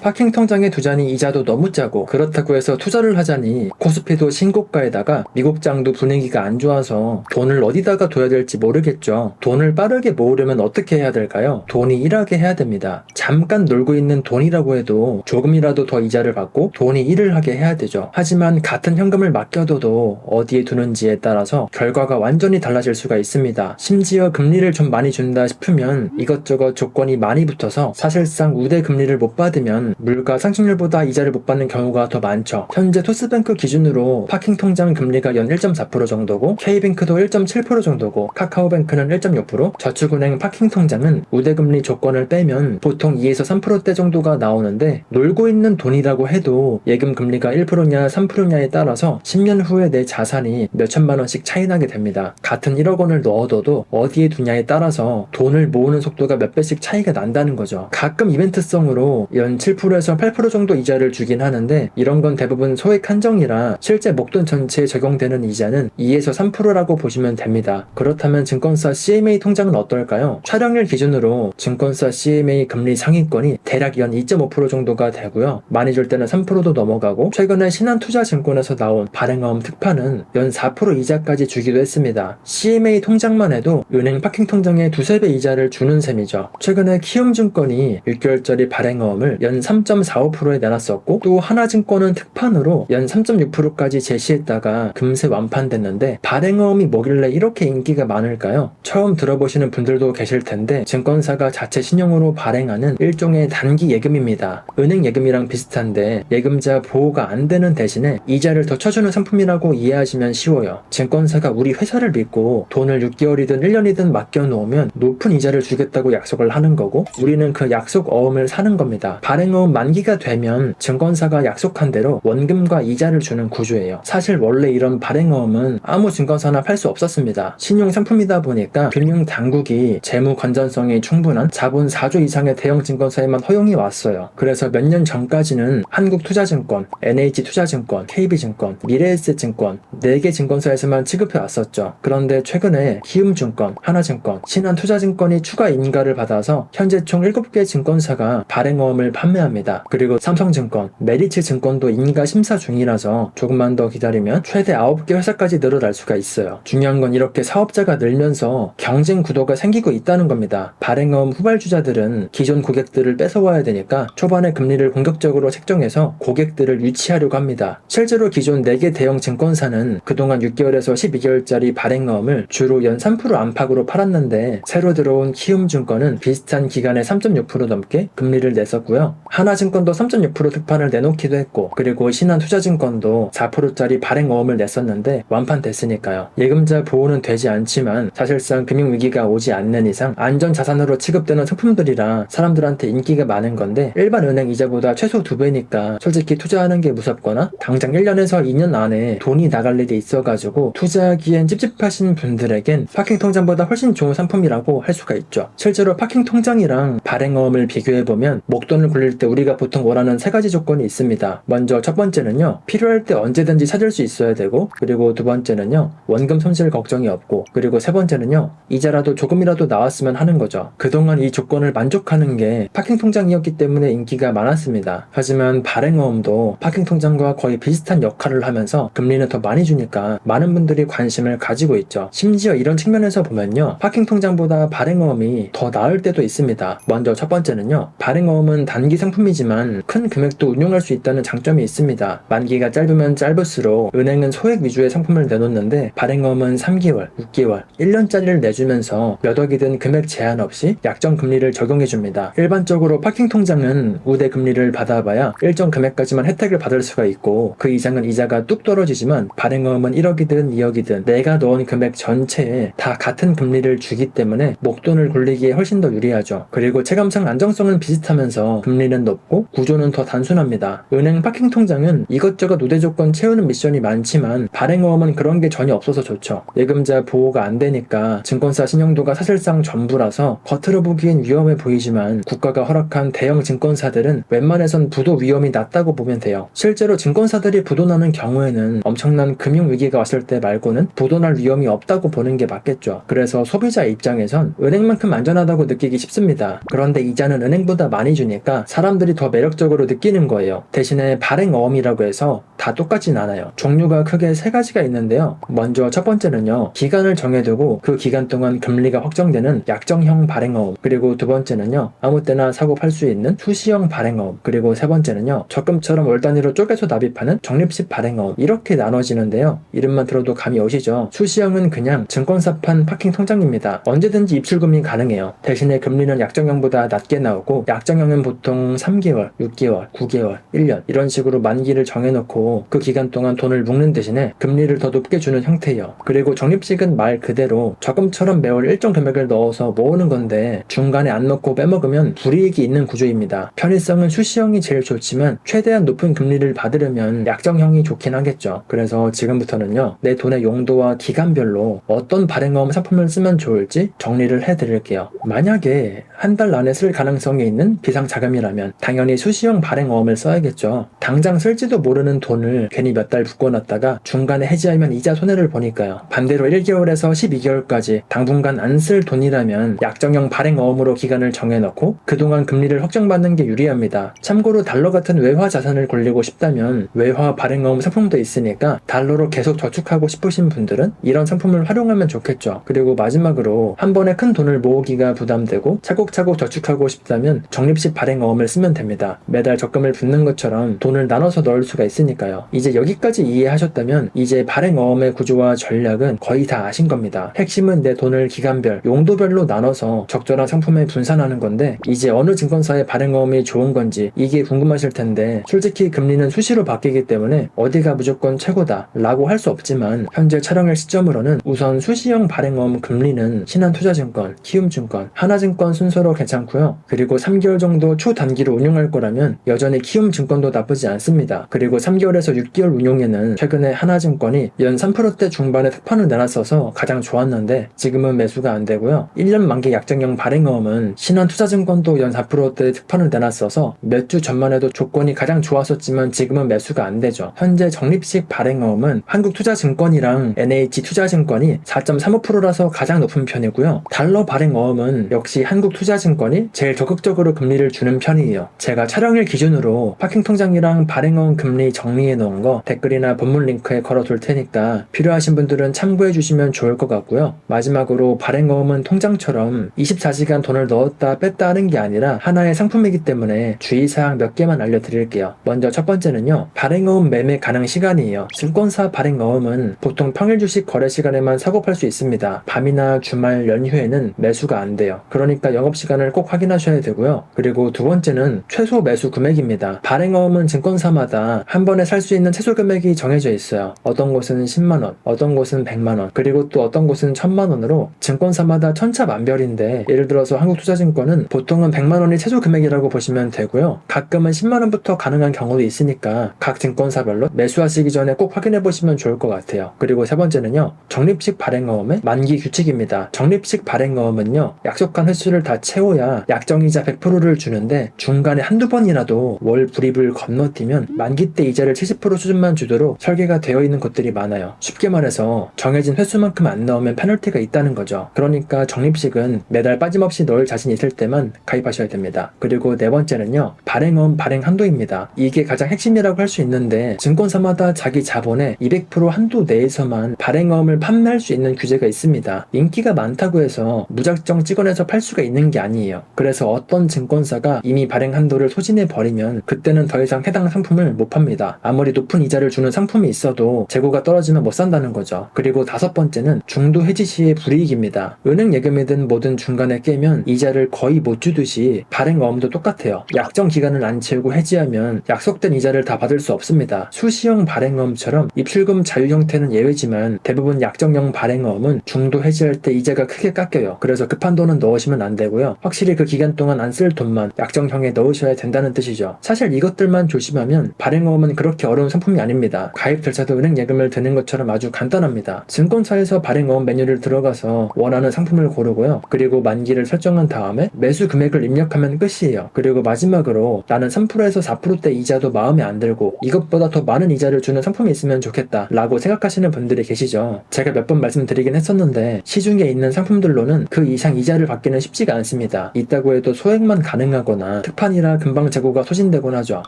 파킹 통장에 두자니 이자도 너무 짜고, 그렇다고 해서 투자를 하자니 코스피도 신고가에다가 미국장도 분위기가 안 좋아서 돈을 어디다가 둬야 될지 모르겠죠. 돈을 빠르게 모으려면 어떻게 해야 될까요? 돈이 일하게 해야 됩니다. 잠깐 놀고 있는 돈이라고 해도 조금이라도 더 이자를 받고 돈이 일을 하게 해야 되죠. 하지만 같은 현금을 맡겨둬도 어디에 두는지에 따라서 결과가 완전히 달라질 수가 있습니다. 심지어 금리를 좀 많이 준다 싶으면 이것저것 조건이 많이 붙어서 사실상 우대 금리를 못 받으면 물가 상승률보다 이자를 못 받는 경우가 더 많죠. 현재 토스뱅크 기준으로 파킹 통장 금리가 연 1.4% 정도고, K뱅크도 1.7% 정도고, 카카오뱅크는 1.6%, 저축은행 파킹 통장은 우대금리 조건을 빼면 보통 2에서 3%대 정도가 나오는데, 놀고 있는 돈이라고 해도 예금 금리가 1%냐 3%냐에 따라서 10년 후에 내 자산이 몇천만 원씩 차이 나게 됩니다. 같은 1억 원을 넣어둬도 어디에 두냐에 따라서 돈을 모으는 속도가 몇 배씩 차이가 난다는 거죠. 가끔 이벤트성으로 연 7%에서 8% 정도 이자를 주긴 하는데, 이런 건 대부분 소액 한정이라 실제 목돈 전체에 적용되는 이자는 2에서 3%라고 보시면 됩니다. 그렇다면 증권사 CMA 통장은 어떨까요? 촬영일 기준으로 증권사 CMA 금리 상위권이 대략 연 2.5% 정도가 되고요. 많이 줄 때는 3%도 넘어가고, 최근에 신한투자증권에서 나온 발행어음 특파는 연 4% 이자까지 주기도 했습니다. CMA 통장만 해도 은행 파킹 통장에 두세 배 이자를 주는 셈이죠. 최근에 키움증권이 6개월짜리 발행어음을 연 3.45%에 내놨었고, 또 하나증권은 특판으로 연 3.6%까지 제시했다가 금세 완판됐는데, 발행어음이 뭐길래 이렇게 인기가 많을까요? 처음 들어보시는 분들도 계실 텐데, 증권사가 자체 신용으로 발행하는 일종의 단기 예금입니다. 은행 예금이랑 비슷한데 예금자 보호가 안 되는 대신에 이자를 더 쳐주는 상품이라고 이해하시면 쉬워요. 증권사가 우리 회사를 믿고 돈을 6개월이든 1년이든 맡겨놓으면 높은 이자를 주겠다고 약속을 하는 거고, 우리는 그 약속 어음을 사는 겁니다. 발행어음 만기가 되면 증권사가 약속한 대로 원금과 이자를 주는 구조예요. 사실 원래 이런 발행어음은 아무 증권사나 팔 수 없었습니다. 신용 상품이다 보니까 금융당국이 재무 건전성이 충분한 자본 4조 이상의 대형 증권사에만 허용이 왔어요. 그래서 몇 년 전까지는 한국투자증권, NH투자증권, KB증권, 미래에셋증권 4개 증권사에서만 취급해 왔었죠. 그런데 최근에 키움증권, 하나증권, 신한투자증권이 추가 인가를 받아서 현재 총 7개 증권사가 발행어음을 판매합니다. 그리고 삼성증권, 메리츠증권도 인가 심사 중이라서 조금만 더 기다리면 최대 9개 회사까지 늘어날 수가 있어요. 중요한 건 이렇게 사업자가 늘면서 경쟁 구도가 생기고 있다는 겁니다. 발행어음 후발주자들은 기존 고객들을 뺏어와야 되니까 초반에 금리를 공격적으로 책정해서 고객들을 유치하려고 합니다. 실제로 기존 4개 대형 증권사는 그동안 6개월에서 12개월짜리 발행어음을 주로 연 3% 안팎으로 팔았는데, 새로 들어온 키움증권은 비슷한 기간에 3.6% 넘게 금리를 냈었고요. 하나증권도 3.6% 특판을 내놓기도 했고, 그리고 신한투자증권도 4%짜리 발행어음을 냈었는데 완판됐으니까요. 예금자 보호는 되지 않지만 사실상 금융위기가 오지 않는 이상 안전자산으로 취급되는 상품들이라 사람들한테 인기가 많은 건데, 일반 은행 이자보다 최소 2배니까 솔직히 투자하는 게 무섭거나 당장 1년에서 2년 안에 돈이 나갈 일이 있어가지고 투자하기엔 찝찝하신 분들에겐 파킹 통장보다 훨씬 좋은 상품이라고 할 수가 있죠. 실제로 파킹 통장이랑 발행어음을 비교해보면 목돈을 굴릴 때 우리가 보통 원하는 3가지 조건이 있습니다. 먼저 첫 번째는요, 필요할 때 언제든지 찾을 수 있어야 되고, 그리고 두 번째는요, 원금 손실 걱정이 없고, 그리고 세 번째는요, 이자라도 조금이라도 나왔으면 하는 거죠. 그동안 이 조건을 만족하는 게 파킹 통장이었기 때문에 인기가 많았습니다. 하지만 발행어음도 파킹 통장과 거의 비슷한 역할을 하면서 금리는 더 많이 주니까 많은 분들이 관심을 가지고 있죠. 심지어 이런 측면에서 보면요, 파킹 통장보다 발행어음이 더 나을 때도 있습니다. 먼저 첫 번째는요, 발행어음은 단기 상품이지만 큰 금액도 운용할 수 있다는 장점이 있습니다. 만기가 짧으면 짧을수록 은행은 소액 위주의 상품을 내놓는데, 발행어음은 3개월, 6개월, 1년짜리를 내주면서 몇 억이든 금액 제한 없이 약정 금리를 적용해줍니다. 일반적으로 파킹 통장은 우대 금리를 받아봐야 일정 금액까지만 혜택을 받을 수가 있고, 그 이상은 이자가 뚝 떨어지지만 발행어음은 1억이든 2억이든 내가 넣은 금액 전체에 다 같은 금리를 주기 때문에 목돈을 굴리기에 훨씬 더 유리하죠. 그리고 체감상 안정성은 비슷하면서 금리는 높고 구조는 더 단순합니다. 은행 파킹 통장은 이것저것 우대 조건 채우는 미션이 많지만 발행어음은 그런 게 전혀 없어서 좋죠. 예금자 보호가 안 되니까 증권사 신용도가 사실상 전부라서 겉으로 보기엔 위험해 보이지만 국가가 허락한 대형 증권사들은 웬만해선 부도 위험이 낮다고 보면 돼요. 실제로 증권사들이 부도나는 경우에는 엄청난 금융위기가 왔을 때 말고는 부도날 위험이 없다고 보는 게 맞겠죠. 그래서 소비자 입장에선 은행만큼 안전하다고 느끼기 쉽습니다. 그런데 이자는 은행보다 많이 주니까 사람 사람들이 더 매력적으로 느끼는 거예요. 대신에 발행어음이라고 해서 다 똑같진 않아요. 종류가 크게 세 가지가 있는데요. 먼저 첫 번째는요, 기간을 정해두고 그 기간 동안 금리가 확정되는 약정형 발행어음, 그리고 두 번째는요, 아무 때나 사고 팔 수 있는 수시형 발행어음, 그리고 세 번째는요, 적금처럼 월 단위로 쪼개서 납입하는 적립식 발행어음, 이렇게 나눠지는데요. 이름만 들어도 감이 오시죠? 수시형은 그냥 증권사판 파킹 통장입니다. 언제든지 입출금이 가능해요. 대신에 금리는 약정형보다 낮게 나오고, 약정형은 보통 3개월, 6개월, 9개월, 1년 이런 식으로 만기를 정해놓고 그 기간 동안 돈을 묶는 대신에 금리를 더 높게 주는 형태예요. 그리고 적립식은 말 그대로 적금처럼 매월 일정 금액을 넣어서 모으는 건데 중간에 안 넣고 빼먹으면 불이익이 있는 구조입니다. 편의성은 수시형이 제일 좋지만 최대한 높은 금리를 받으려면 약정형이 좋긴 하겠죠. 그래서 지금부터는요, 내 돈의 용도와 기간별로 어떤 발행어음 상품을 쓰면 좋을지 정리를 해드릴게요. 만약에 한 달 안에 쓸 가능성이 있는 비상자금이라면 당연히 수시형 발행어음을 써야겠죠. 당장 쓸지도 모르는 돈을 괜히 몇 달 묶어놨다가 중간에 해지하면 이자 손해를 보니까요. 반대로 1개월에서 12개월까지 당분간 안 쓸 돈이라면 약정형 발행어음으로 기간을 정해놓고 그동안 금리를 확정받는 게 유리합니다. 참고로 달러 같은 외화 자산을 굴리고 싶다면 외화 발행어음 상품도 있으니까 달러로 계속 저축하고 싶으신 분들은 이런 상품을 활용하면 좋겠죠. 그리고 마지막으로 한 번에 큰 돈을 모으기가 부담되고 차곡차곡 저축하고 싶다면 적립식 발행어음을 쓰면 됩니다. 매달 적금을 붓는 것처럼 돈을 나눠서 넣을 수가 있으니까요. 이제 여기까지 이해하셨다면 이제 발행어음의 구조와 전략은 거의 다 아신 겁니다. 핵심은 내 돈을 기간별, 용도별로 나눠서 적절한 상품에 분산하는 건데 이제 어느 증권사의 발행어음이 좋은 건지 이게 궁금하실 텐데 솔직히 금리는 수시로 바뀌기 때문에 어디가 무조건 최고다 라고 할 수 없지만 현재 촬영일 시점으로는 우선 수시형 발행어음 금리는 신한투자증권, 키움증권, 하나증권 순서로 괜찮고요. 그리고 3개월 정도 초단기로 운용할 거라면 여전히 키움증권도 나쁘지 않습니다. 그리고 3개월에서 6개월 운용에는 최근에 하나증권이 연 3%대 중반의 특판을 내놨어서 가장 좋았는데 지금은 매수가 안 되고요. 1년 만기 약정형 발행어음은 신한투자증권도 연 4%대 특판을 내놨어서 몇 주 전만 해도 조건이 가장 좋았었지만 지금은 매수가 안 되죠. 현재 적립식 발행어음은 한국투자증권이랑 NH투자증권이 4.35%라서 가장 높은 편이고요. 달러 발행어음은 역시 한국투자증권이 제일 적극적으로 금리를 주는 편이에요. 제가 촬영일 기준으로 파킹통장이랑 발행어음 금리 정리해 놓은 거 댓글이나 본문 링크에 걸어둘 테니까 필요하신 분들은 참고해 주시면 좋을 것 같고요. 마지막으로 발행어음은 통장처럼 24시간 돈을 넣었다 뺐다 하는 게 아니라 하나의 상품이기 때문에 주의사항 몇 개만 알려드릴게요. 먼저 첫 번째는요, 발행어음 매매 가능 시간이에요. 증권사 발행어음은 보통 평일 주식 거래 시간에만 사고 팔 수 있습니다. 밤이나 주말 연휴에는 매수가 안 돼요. 그러니까 영업시간을 꼭 확인하셔야 되고요. 그리고 두 번째는 최소 매수 금액입니다. 발행어음은 증권사마다 한 번에 살 수 있는 최소 금액이 정해져 있어요. 어떤 곳은 10만원, 어떤 곳은 100만원, 그리고 또 어떤 곳은 1000만원으로 증권사마다 천차만별인데 예를 들어서 한국투자증권은 보통은 100만원이 최소 금액이라고 보시면 되고요. 가끔은 10만원부터 가능한 경우도 있으니까 각 증권사별로 매수하시기 전에 꼭 확인해 보시면 좋을 것 같아요. 그리고 세 번째는요, 적립식 발행어음의 만기 규칙입니다. 적립식 발행어음은요, 약속한 횟수를 다 채워야 약정이자 100%를 주는데 중간에 한두 번이라도 월 불입을 건너뛰면 만기 때 이자를 70% 수준만 주도록 설계가 되어 있는 것들이 많아요. 쉽게 말해서 정해진 횟수만큼 안 넣으면 페널티가 있다는 거죠. 그러니까 적립식은 매달 빠짐없이 넣을 자신 있을 때만 가입하셔야 됩니다. 그리고 네 번째는요, 발행어음 발행 한도입니다. 이게 가장 핵심이라고 할 수 있는데 증권사마다 자기 자본의 200% 한도 내에서만 발행어음을 판매할 수 있는 규제가 있습니다. 인기가 많다고 해서 무작정 찍어내서 팔 수가 있는 게 아니에요. 그래서 어떤 증권사가 이미 발행 한도를 소진해 버리면 그때는 더 이상 해당 상품을 못 팝니다. 아무리 높은 이자를 주는 상품이 있어도 재고가 떨어지면 못 산다는 거죠. 그리고 다섯 번째는 중도 해지 시의 불이익입니다. 은행 예금이든 뭐든 중간에 깨면 이자를 거의 못 주듯이 발행어음도 똑같아요. 약정 기간을 안 채우고 해지하면 약속된 이자를 다 받을 수 없습니다. 수시형 발행어음처럼 입출금 자유 형태는 예외지만 대부분 약정형 발행어음은 중도 해지할 때 이자가 크게 깎여요. 그래서 급한 돈은 넣으시면 안 되고요. 확실히 그 기간 동안 안 쓸 돈만 약정형에 넣으셔야 된다는 뜻이죠. 사실 이것들만 조심하면 발행어음은 그렇게 어려운 상품이 아닙니다. 가입 절차도 은행 예금을 드는 것처럼 아주 간단합니다. 증권사에서 발행어음 메뉴를 들어가서 원하는 상품을 고르고요. 그리고 만기를 설정한 다음에 매수 금액을 입력하면 끝이에요. 그리고 마지막으로 나는 3%에서 4%대 이자도 마음에 안 들고 이것보다 더 많은 이자를 주는 상품이 있으면 좋겠다 라고 생각하시는 분들이 계시죠. 제가 몇 번 말씀드리긴 했었는데 시중에 있는 상품들로는 그 이상 이자를 받기는 쉽지가 않습니다. 있다고 해도 소액만 가능하거나 특별 막판이라 금방 재고가 소진되곤 하죠.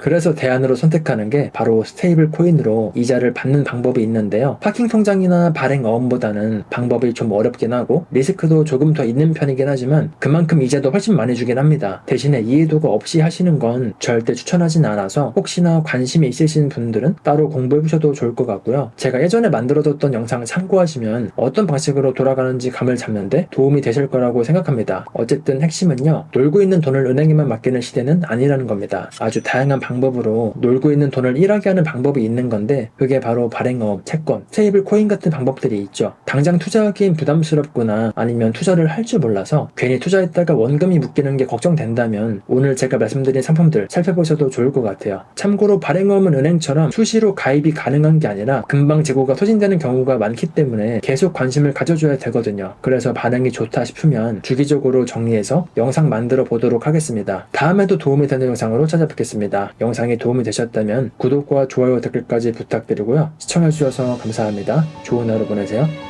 그래서 대안으로 선택하는 게 바로 스테이블 코인으로 이자를 받는 방법이 있는데요. 파킹 통장이나 발행 어음보다는 방법이 좀 어렵긴 하고 리스크도 조금 더 있는 편이긴 하지만 그만큼 이자도 훨씬 많이 주긴 합니다. 대신에 이해도가 없이 하시는 건 절대 추천하진 않아서 혹시나 관심이 있으신 분들은 따로 공부해보셔도 좋을 것 같고요. 제가 예전에 만들어뒀던 영상 참고하시면 어떤 방식으로 돌아가는지 감을 잡는데 도움이 되실 거라고 생각합니다. 어쨌든 핵심은요, 놀고 있는 돈을 은행에만 맡기는 시대는 아니라는 겁니다. 아주 다양한 방법으로 놀고 있는 돈을 일하게 하는 방법이 있는 건데 그게 바로 발행어음, 채권, 스테이블 코인 같은 방법들이 있죠. 당장 투자하기엔 부담스럽거나 아니면 투자를 할 줄 몰라서 괜히 투자했다가 원금이 묶이는 게 걱정된다면 오늘 제가 말씀드린 상품들 살펴보셔도 좋을 것 같아요. 참고로 발행어음은 은행처럼 수시로 가입이 가능한 게 아니라 금방 재고가 소진되는 경우가 많기 때문에 계속 관심을 가져줘야 되거든요. 그래서 반응이 좋다 싶으면 주기적으로 정리해서 영상 만들어 보도록 하겠습니다. 다음에도 도움이 되는 영상으로 찾아뵙겠습니다. 영상이 도움이 되셨다면 구독과 좋아요, 댓글까지 부탁드리고요. 시청해주셔서 감사합니다. 좋은 하루 보내세요.